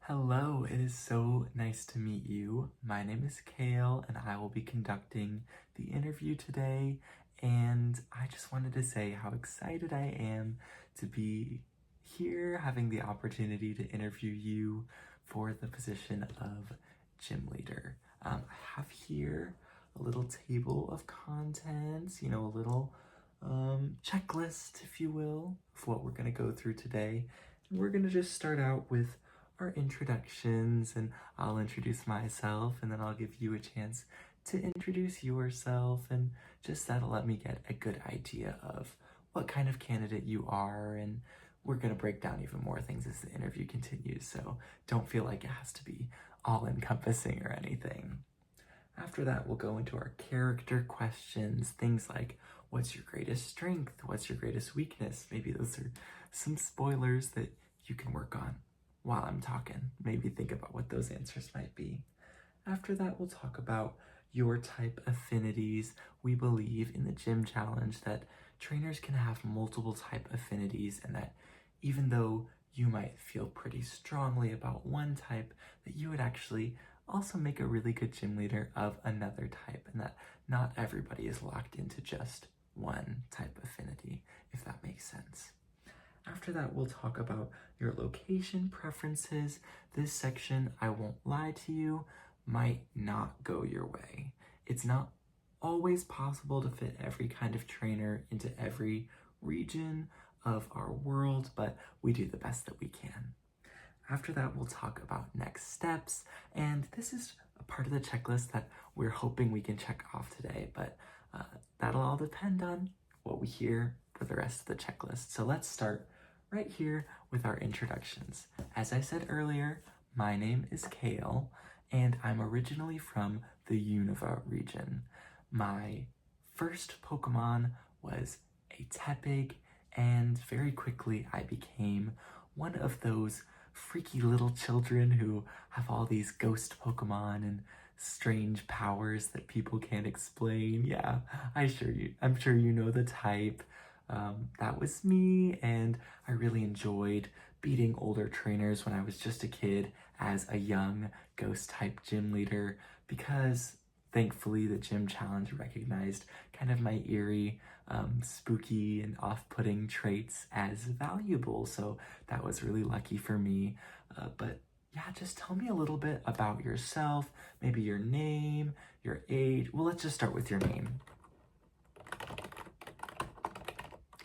Hello, it is so nice to meet you. My name is Kale and I will be conducting the interview today. And I just wanted to say how excited I am to be here having the opportunity to interview you for the position of gym leader. I have here a little table of contents, a little checklist, if you will, of what we're going to go through today. And we're going to just start out with our introductions, and I'll introduce myself, and then I'll give you a chance to introduce yourself, and just that'll let me get a good idea of what kind of candidate you are, and we're gonna break down even more things as the interview continues, so don't feel like it has to be all-encompassing or anything. After that, we'll go into our character questions, things like, what's your greatest strength? What's your greatest weakness? Maybe those are some spoilers that you can work on while I'm talking. Maybe think about what those answers might be. After that, we'll talk about your type affinities. We believe in the gym challenge that trainers can have multiple type affinities, and that even though you might feel pretty strongly about one type, that you would actually also make a really good gym leader of another type, and that not everybody is locked into just one type affinity, if that makes sense. After that, we'll talk about your location preferences. This section, I won't lie to you, might not go your way. It's not always possible to fit every kind of trainer into every region of our world, but we do the best that we can. After that, we'll talk about next steps, and this is a part of the checklist that we're hoping we can check off today, but that'll all depend on what we hear for the rest of the checklist. So let's start right here with our introductions. As I said earlier, my name is Kale, and I'm originally from the Unova region. My first Pokemon was a Tepig, and very quickly I became one of those freaky little children who have all these ghost Pokemon and strange powers that people can't explain. Yeah, I'm sure you know the type. That was me, and I really enjoyed beating older trainers when I was just a kid as a young ghost type gym leader, because thankfully the gym challenge recognized kind of my eerie, spooky and off-putting traits as valuable, so that was really lucky for me. But yeah, just tell me a little bit about yourself, maybe your name, your age. Well, let's just start with your name.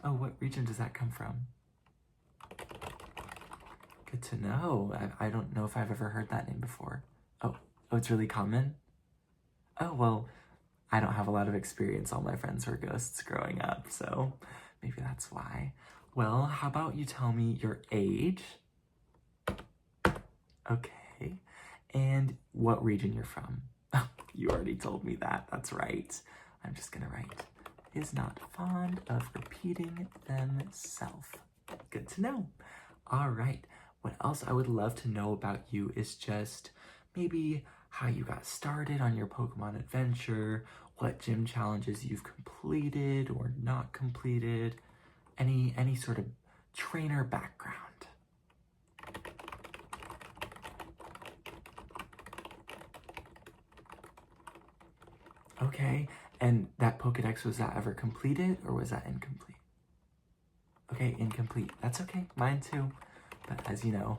Oh, what region does that come from? Good to know. I don't know if I've ever heard that name before. Oh, it's really common? Oh, well, I don't have a lot of experience. All my friends were ghosts growing up, so maybe that's why. Well, how about you tell me your age? Okay. And what region you're from? You already told me that. That's right. I'm just gonna write, is not fond of repeating themselves. Good to know. All right. What else I would love to know about you is just maybe how you got started on your Pokemon adventure, what gym challenges you've completed or not completed, any sort of trainer background. Okay, and that Pokedex, was that ever completed or was that incomplete? Okay, incomplete. That's okay, mine too. But as you know,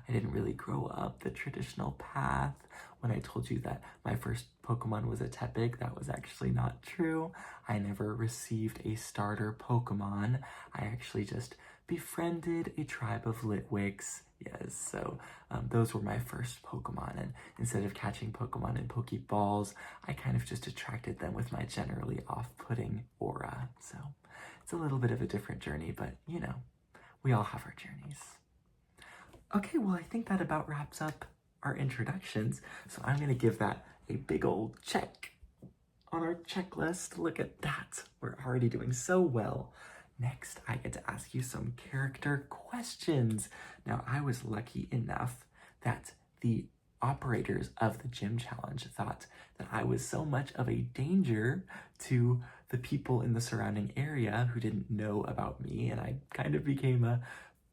I didn't really grow up the traditional path. When I told you that my first Pokemon was a Tepig, that was actually not true. I never received a starter Pokemon. I actually just befriended a tribe of Litwicks. Yes, so those were my first Pokemon, and instead of catching Pokemon in Pokeballs, I kind of just attracted them with my generally off-putting aura. So it's a little bit of a different journey, but we all have our journees. Okay, well, I think that about wraps up our introductions, so I'm gonna give that a big old check on our checklist. Look at that, we're already doing so well. Next, I get to ask you some character questions. Now, I was lucky enough that the operators of the gym challenge thought that I was so much of a danger to the people in the surrounding area who didn't know about me, and I kind of became a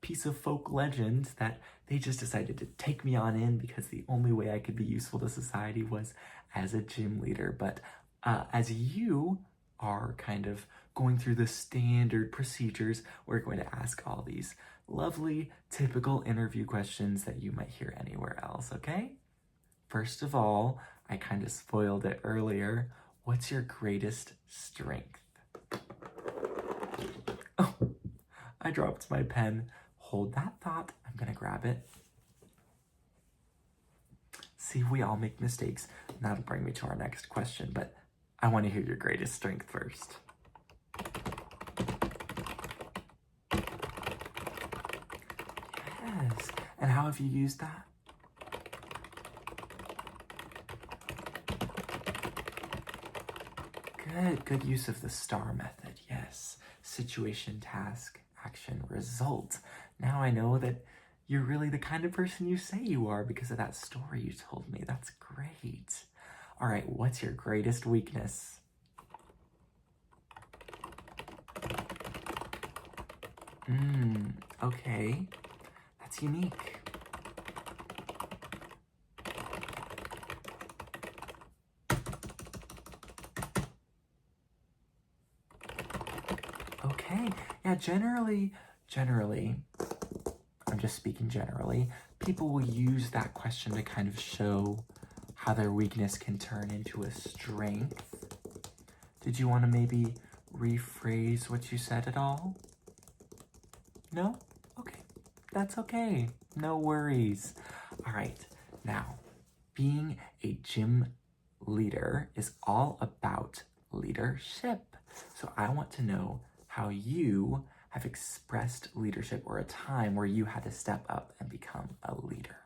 piece of folk legend that they just decided to take me on in because the only way I could be useful to society was as a gym leader. But as you are kind of going through the standard procedures, we're going to ask all these lovely, typical interview questions that you might hear anywhere else, okay? First of all, I kind of spoiled it earlier. What's your greatest strength? Oh, I dropped my pen. Hold that thought. I'm gonna grab it. See, we all make mistakes. That'll bring me to our next question, but I want to hear your greatest strength first. Yes. And how have you used that? Good use of the STAR method, yes. Situation, task, action, result. Now I know that you're really the kind of person you say you are because of that story you told me. That's great. All right, what's your greatest weakness? Okay. That's unique. Okay, yeah, generally, I'm just speaking generally, people will use that question to kind of show how their weakness can turn into a strength. Did you want to maybe rephrase what you said at all? No? Okay, that's okay. No worries. All right, now, being a gym leader is all about leadership. So I want to know how you have expressed leadership or a time where you had to step up and become a leader.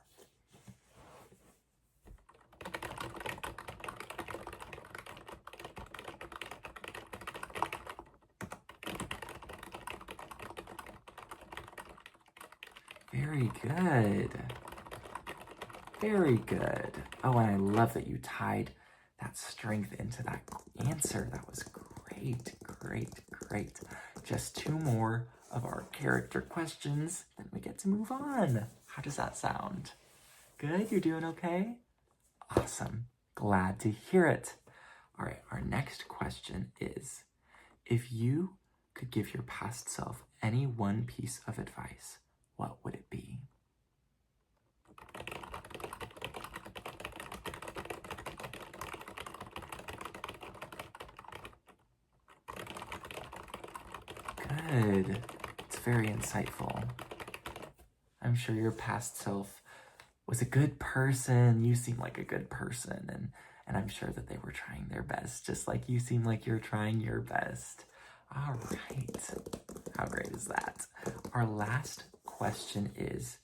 Very good. Very good. Oh, and I love that you tied that strength into that answer. That was great, great, great. Just 2 more of our character questions, then we get to move on. How does that sound? Good? You're doing okay? Awesome. Glad to hear it. All right, our next question is, if you could give your past self any one piece of advice, what would it be? Good. It's very insightful. I'm sure your past self was a good person. You seem like a good person, and I'm sure that they were trying their best, just like you seem like you're trying your best. All right. How great is that? Our last question is,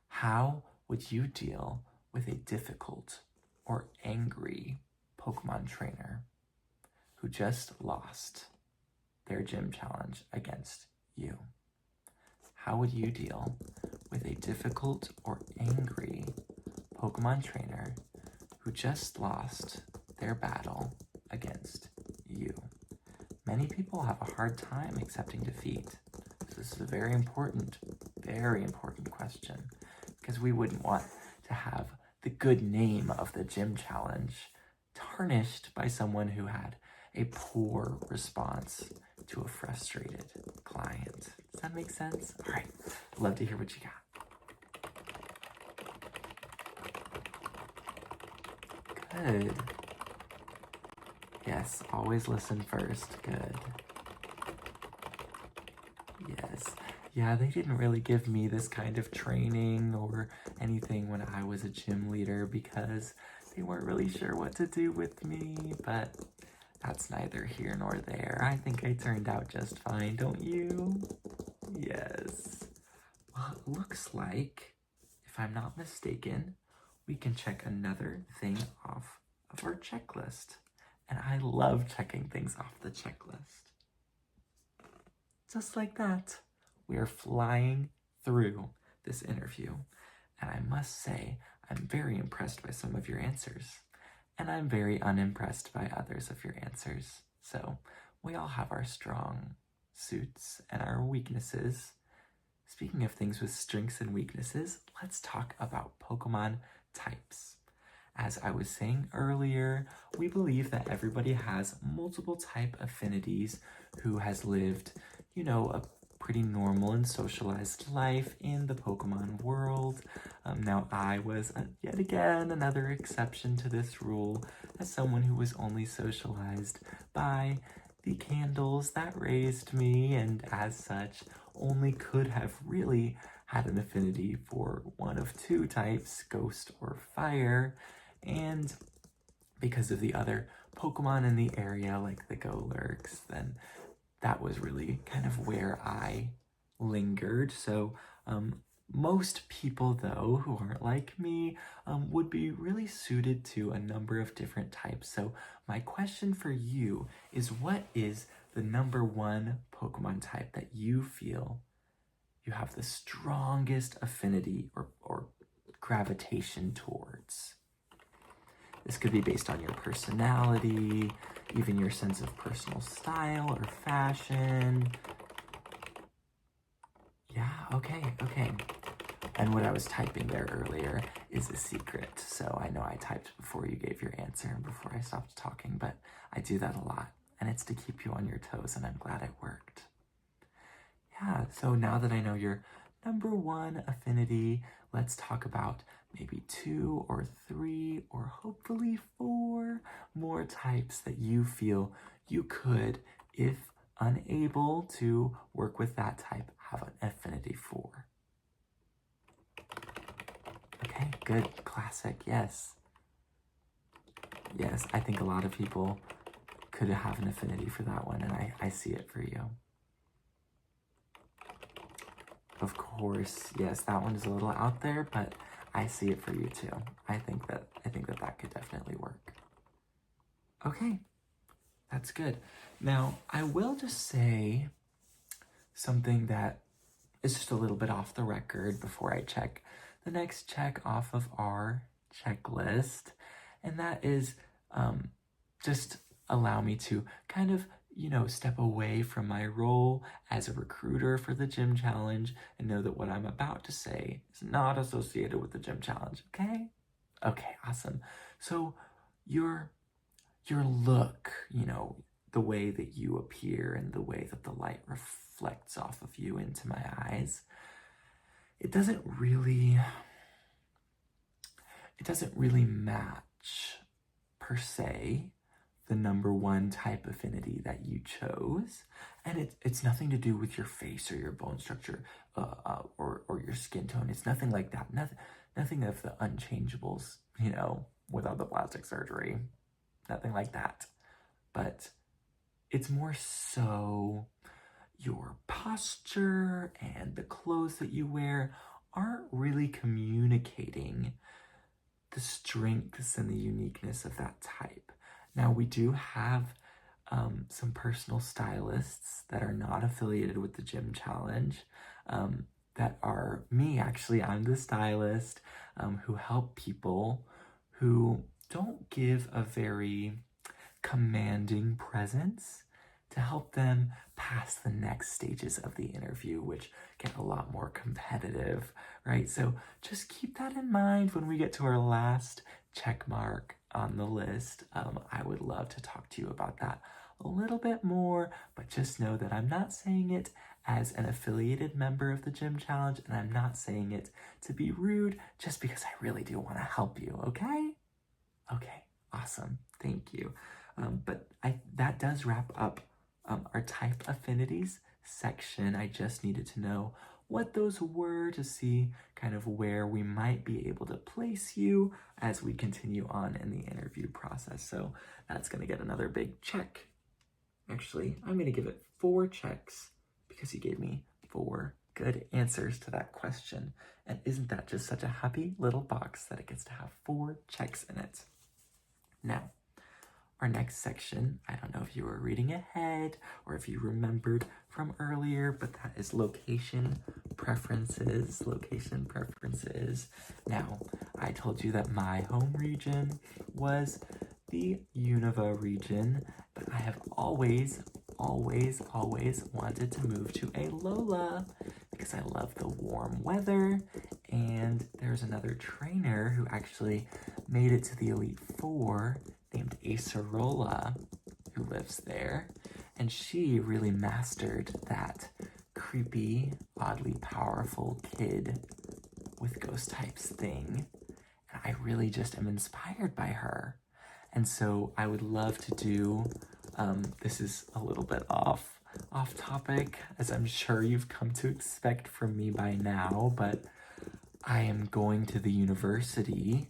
how would you deal with a difficult or angry Pokemon trainer who just lost their gym challenge against you? How would you deal with a difficult or angry Pokemon trainer who just lost their battle against you? Many people have a hard time accepting defeat. So this is a very important question, because we wouldn't want to have the good name of the gym challenge tarnished by someone who had a poor response to a frustrated client. Does that make sense? All right, love to hear what you got. Good. Yes, always listen first. Good. Yes. Yeah, they didn't really give me this kind of training or anything when I was a gym leader because they weren't really sure what to do with me, but that's neither here nor there. I think I turned out just fine, don't you? Yes. Well, it looks like, if I'm not mistaken, we can check another thing off of our checklist. And I love checking things off the checklist. Just like that, we are flying through this interview. And I must say, I'm very impressed by some of your answers. And I'm very unimpressed by others of your answers. So we all have our strong suits and our weaknesses. speaking of things with strengths and weaknesses, let's talk about Pokemon types. As I was saying earlier, we believe that everybody has multiple type affinities who has lived, a pretty normal and socialized life in the Pokemon world. Now, I was yet again another exception to this rule, as someone who was only socialized by the candles that raised me, and as such, only could have really had an affinity for one of two types, ghost or fire. And because of the other Pokemon in the area, like the Golurks, then that was really kind of where I lingered. So most people, though, who aren't like me, would be really suited to a number of different types. So my question for you is, what is the number one Pokemon type that you feel you have the strongest affinity or gravitation towards? This could be based on your personality, even your sense of personal style or fashion. Yeah, okay. And what I was typing there earlier is a secret. So I know I typed before you gave your answer and before I stopped talking, but I do that a lot. And it's to keep you on your toes, and I'm glad it worked. Yeah, so now that I know your number one affinity, let's talk about maybe 2 or 3 or hopefully 4 more types that you feel you could, if unable to work with that type, have an affinity for. Okay, good, classic, yes. Yes, I think a lot of people could have an affinity for that one, and I see it for you. Of course, yes, that one is a little out there, but I see it for you too. I think that could definitely work. Okay, that's good. Now, I will just say something that is just a little bit off the record before I check the next check off of our checklist, and that is just allow me to kind of step away from my role as a recruiter for the gym challenge and know that what I'm about to say is not associated with the gym challenge, okay? Okay, awesome. So your look, the way that you appear and the way that the light reflects off of you into my eyes, it doesn't really match per se the number one type affinity that you chose, and it's nothing to do with your face or your bone structure or your skin tone. It's nothing like that. Nothing of the unchangeables, without the plastic surgery. Nothing like that. But it's more so your posture and the clothes that you wear aren't really communicating the strengths and the uniqueness of that type. Now, we do have some personal stylists that are not affiliated with the gym challenge, that are me, actually. I'm the stylist who help people who don't give a very commanding presence to help them pass the next stages of the interview, which get a lot more competitive, right? So just keep that in mind when we get to our last check mark on the list. I would love to talk to you about that a little bit more, but just know that I'm not saying it as an affiliated member of the gym challenge, and I'm not saying it to be rude, just because I really do want to help you, okay? Okay, awesome, thank you. But that does wrap up our type affinities section. I just needed to know what those were to see kind of where we might be able to place you as we continue on in the interview process. So that's going to get another big check. Actually, I'm going to give it 4 checks because you gave me 4 good answers to that question. And isn't that just such a happy little box that it gets to have 4 checks in it? Now, our next section, I don't know if you were reading ahead or if you remembered from earlier, but that is location preferences. Now, I told you that my home region was the Unova region, but I have always wanted to move to Alola because I love the warm weather. And there's another trainer who actually made it to the Elite Four named Acerola, who lives there. And she really mastered that creepy, oddly powerful kid with ghost types thing. And I really just am inspired by her. And so I would love to do, this is a little bit off topic, as I'm sure you've come to expect from me by now, but I am going to the university.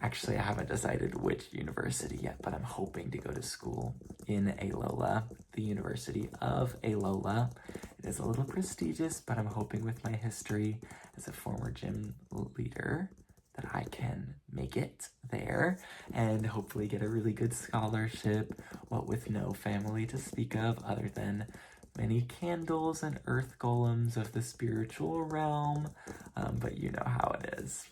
Actually, I haven't decided which university yet, but I'm hoping to go to school in Alola, the University of Alola. It is a little prestigious, but I'm hoping with my history as a former gym leader that I can make it there and hopefully get a really good scholarship, what with no family to speak of other than many candles and earth golems of the spiritual realm, but you know how it is.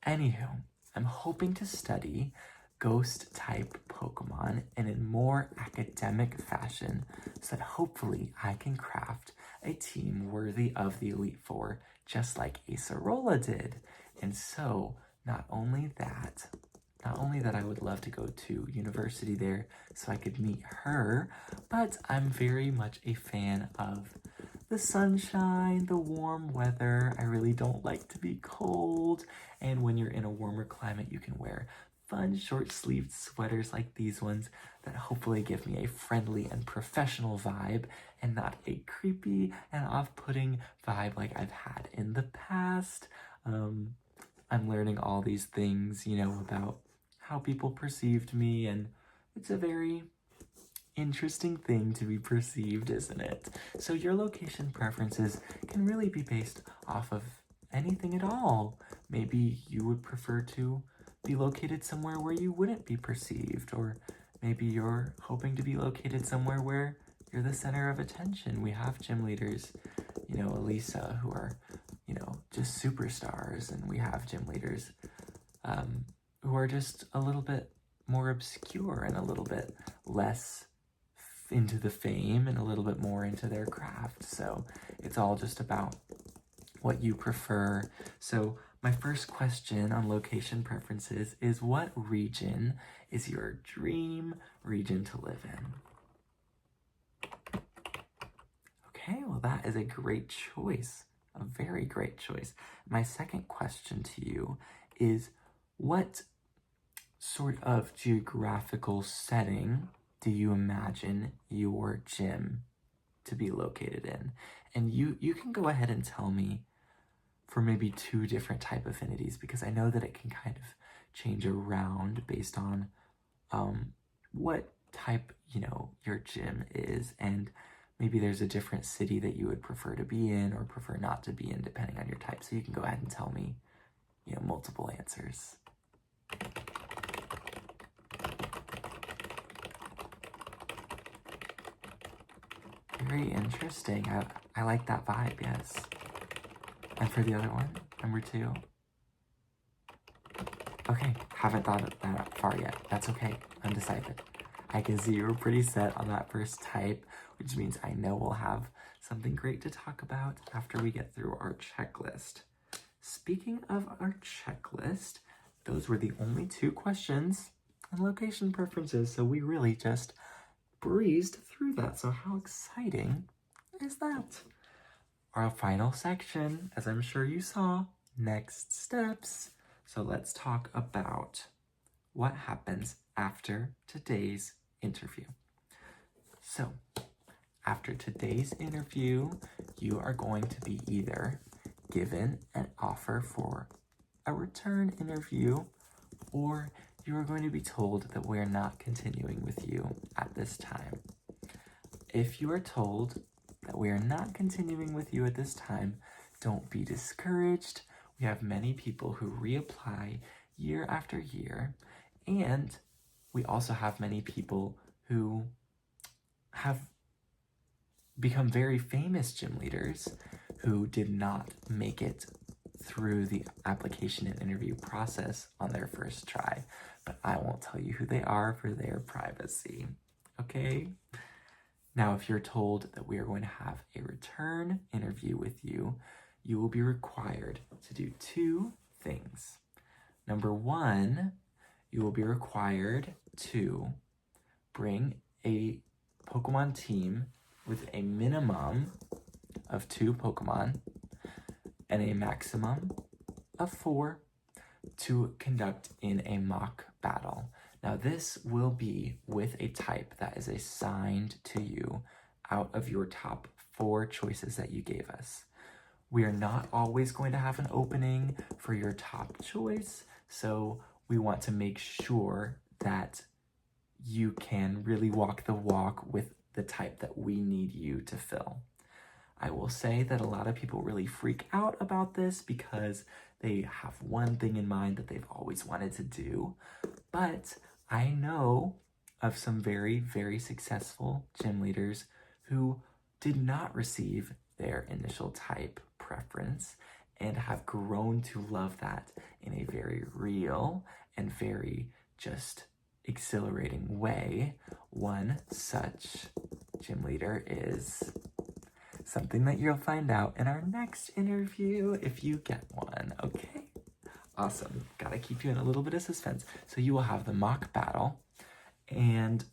Anywho, I'm hoping to study ghost-type Pokemon in a more academic fashion so that hopefully I can craft a team worthy of the Elite Four, just like Acerola did. And so, not only that I would love to go to university there so I could meet her, but I'm very much a fan of the sunshine, the warm weather. I really don't like to be cold. And when you're in a warmer climate, you can wear fun short-sleeved sweaters like these ones that hopefully give me a friendly and professional vibe and not a creepy and off-putting vibe like I've had in the past. I'm learning all these things, you know, about how people perceived me, and it's a very interesting thing to be perceived, isn't it? So your location preferences can really be based off of anything at all. Maybe you would prefer to be located somewhere where you wouldn't be perceived, or maybe you're hoping to be located somewhere where you're the center of attention. We have gym leaders, you know, Elisa, who are, you know, just superstars, and we have gym leaders who are just a little bit more obscure and a little bit less into the fame and a little bit more into their craft. So it's all just about what you prefer. So my first question on location preferences is, what region is your dream region to live in? Okay, well, that is a great choice, a very great choice. My second question to you is, what sort of geographical setting do you imagine your gym to be located in? And you can go ahead and tell me for maybe 2 different type affinities, because I know that it can kind of change around based on what type, you know, your gym is, and maybe there's a different city that you would prefer to be in or prefer not to be in depending on your type. So you can go ahead and tell me, you know, multiple answers. Very interesting. I like that vibe, yes. And for the other one, number 2? Okay, haven't thought of that far yet. That's okay, undecided. I can see you were pretty set on that first type, which means I know we'll have something great to talk about after we get through our checklist. Speaking of our checklist, those were the only 2 questions on location preferences, so we really just breezed through that. So how exciting is that? Our final section, as I'm sure you saw, next steps. So let's talk about what happens after today's interview. So after today's interview, you are going to be either given an offer for a return interview, or you are going to be told that we're not continuing with you at this time. If you are told that we are not continuing with you at this time, don't be discouraged. We have many people who reapply year after year, and we also have many people who have become very famous gym leaders who did not make it through the application and interview process on their first try, but I won't tell you who they are for their privacy, okay? Now, if you're told that we are going to have a return interview with you, you will be required to do two things. Number one, you will be required to bring a Pokemon team with a minimum of 2 Pokemon and a maximum of 4 to conduct in a mock battle. Now, this will be with a type that is assigned to you out of your top 4 choices that you gave us. We are not always going to have an opening for your top choice, so we want to make sure that you can really walk the walk with the type that we need you to fill. I will say that a lot of people really freak out about this because they have one thing in mind that they've always wanted to do, but I know of some very, very successful gym leaders who did not receive their initial type preference and have grown to love that in a very real and very just exhilarating way. One such gym leader is something that you'll find out in our next interview if you get one, okay? Awesome. Gotta keep you in a little bit of suspense. So you will have the mock battle, and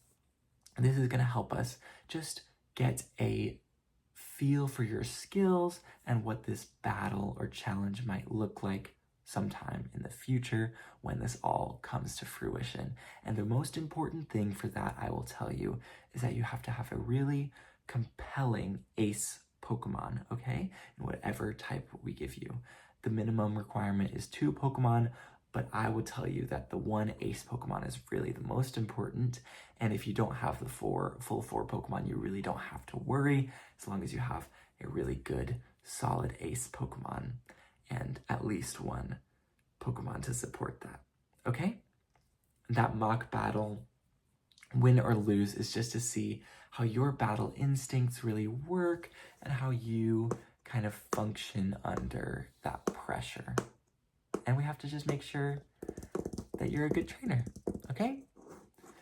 this is gonna help us just get a feel for your skills and what this battle or challenge might look like sometime in the future when this all comes to fruition. And the most important thing for that, I will tell you, is that you have to have a really compelling ace Pokemon, okay? In whatever type we give you. The minimum requirement is 2 Pokemon, but I would tell you that the one ace Pokemon is really the most important. And if you don't have the full 4 Pokemon, you really don't have to worry, as long as you have a really good, solid ace Pokemon and at least 1 Pokemon to support that, okay? That mock battle, win or lose, is just to see how your battle instincts really work and how you kind of function under that pressure. And we have to just make sure that you're a good trainer, okay?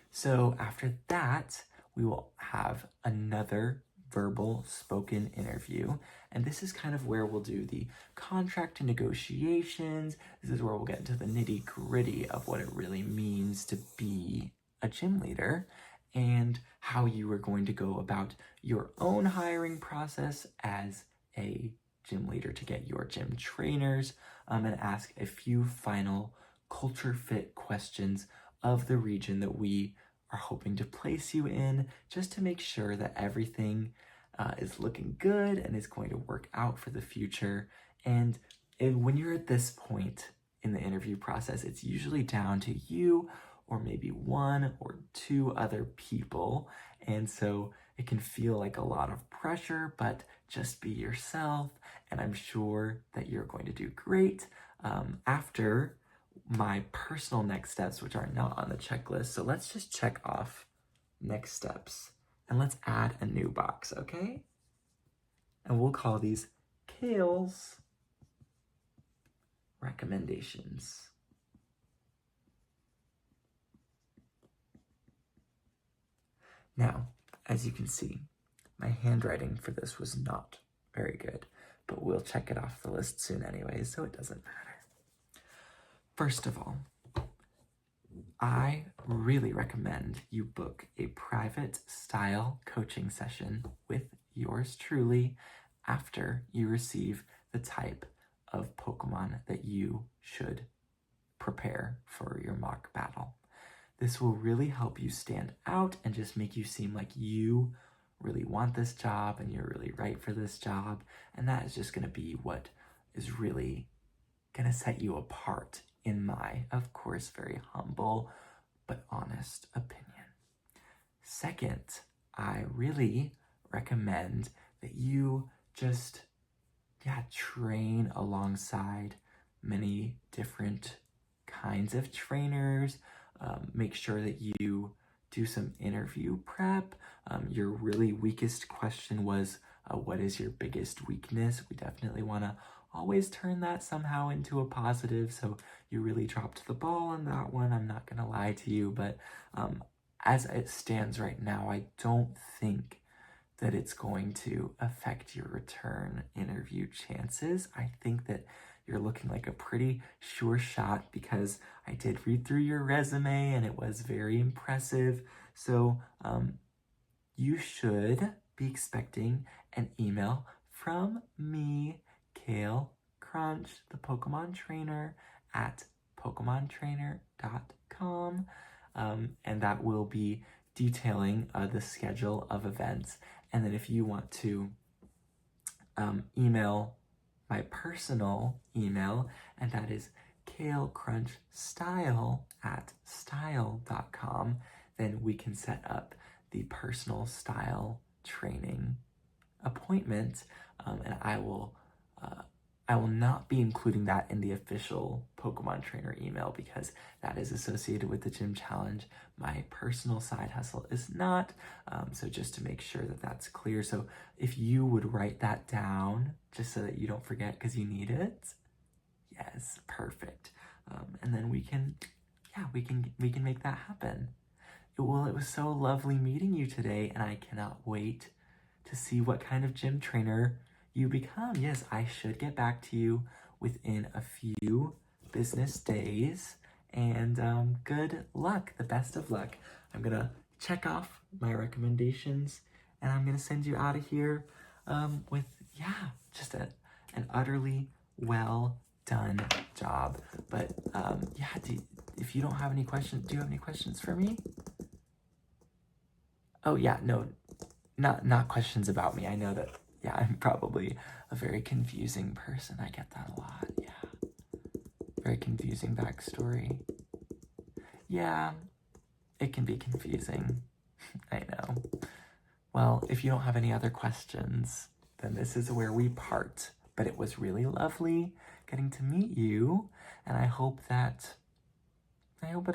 So after that, we will have another verbal spoken interview. And this is kind of where we'll do the contract negotiations. This is where we'll get into the nitty gritty of what it really means to be a gym leader and how you are going to go about your own hiring process as a gym leader to get your gym trainers, and ask a few final culture fit questions of the region that we are hoping to place you in, just to make sure that everything is looking good and is going to work out for the future. And when you're at this point in the interview process, it's usually down to you or maybe 1 or 2 other people. And so it can feel like a lot of pressure, but just be yourself. And I'm sure that you're going to do great. After my personal next steps, which are not on the checklist. So let's just check off next steps and let's add a new box, okay? And we'll call these Kale's recommendations. Now, as you can see, my handwriting for this was not very good, but we'll check it off the list soon anyway, so it doesn't matter. First of all, I really recommend you book a private style coaching session with yours truly after you receive the type of Pokemon that you should prepare for your mock battle. This will really help you stand out and just make you seem like you really want this job and you're really right for this job. And that is just going to be what is really going to set you apart in my, of course, very humble but honest opinion. Second, I really recommend that you just, train alongside many different kinds of trainers. Make sure that you do some interview prep. Your really weakest question was, what is your biggest weakness? We definitely want to always turn that somehow into a positive. So you really dropped the ball on that one. I'm not going to lie to you, but as it stands right now, I don't think that it's going to affect your return interview chances. I think that you're looking like a pretty sure shot because I did read through your resume and it was very impressive. So you should be expecting an email from me, Kale Crunch, the Pokemon trainer, at PokemonTrainer.com. And that will be detailing the schedule of events. And then if you want to email my personal email, and that is kalecrunchstyle@style.com, then we can set up the personal style training appointment, and I will not be including that in the official Pokemon trainer email because that is associated with the gym challenge. My personal side hustle is not, so just to make sure that that's clear. So if you would write that down just so that you don't forget because you need it. Yes, perfect. And then we can make that happen. Well, it was so lovely meeting you today, and I cannot wait to see what kind of gym trainer you become. Yes, I should get back to you within a few business days, and good luck, the best of luck. I'm gonna check off my recommendations, and I'm gonna send you out of here with, just an utterly well done job. But if you don't have any questions, do you have any questions for me? Oh yeah, no, not questions about me. I know that, I'm probably a very confusing person. I get that a lot, Very confusing backstory. Yeah, it can be confusing. I know. Well, if you don't have any other questions, then this is where we part. But it was really lovely getting to meet you, and I hope it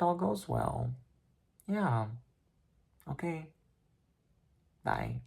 all goes well. Yeah. Okay. Bye.